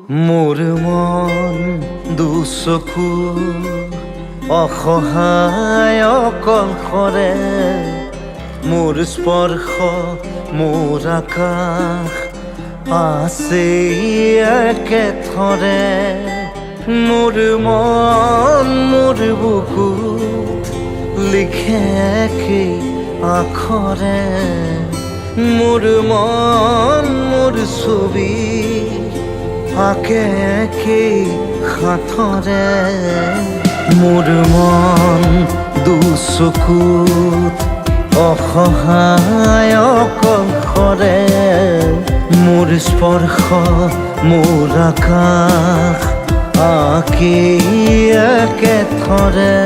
মোৰ মন দুচকু অসহায় অকলশৰে, মোৰ স্পৰ্শ মোৰ আকাশ আছে একেথৰে। মোৰ মন মোৰ বুকুত লিখে একেই আখৰে, মোৰ মন মোৰ ছবি আঁকে একেই সাঁথৰে। মোৰ মন দুচকুত অসহায় অকলশৰে, মোৰ স্পৰ্শ মোৰ আকাশ আঁকি একেথৰে।